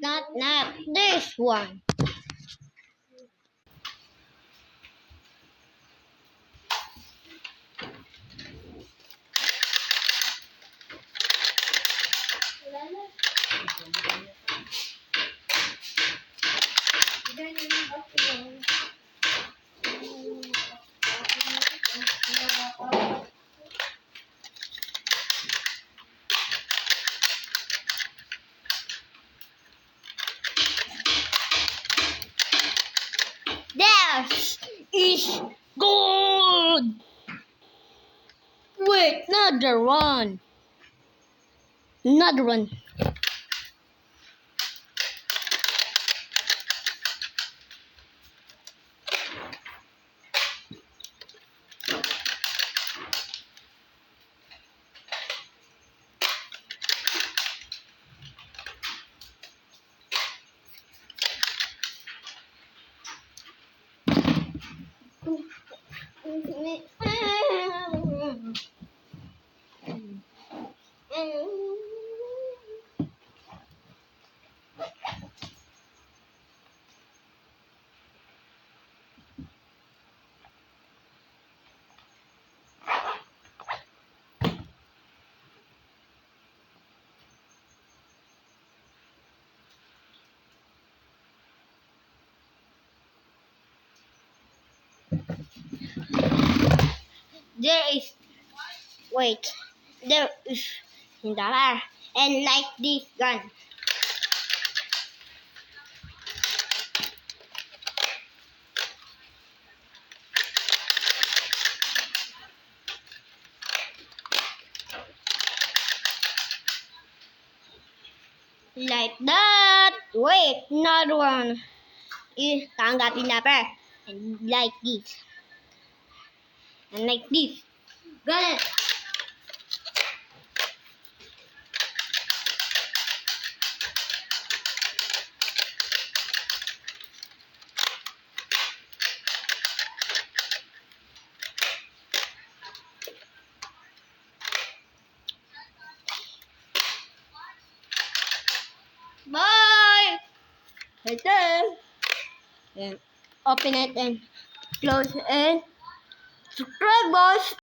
Not this one. There is gold. Wait, another one. Another one. There is, wait, there is in the bar and like this gun. Like that. Wait, another one. Tanggapin na pa. And like this. And like this. Ganun. Bye! Right there. And open it and close it. Subscribe, boys!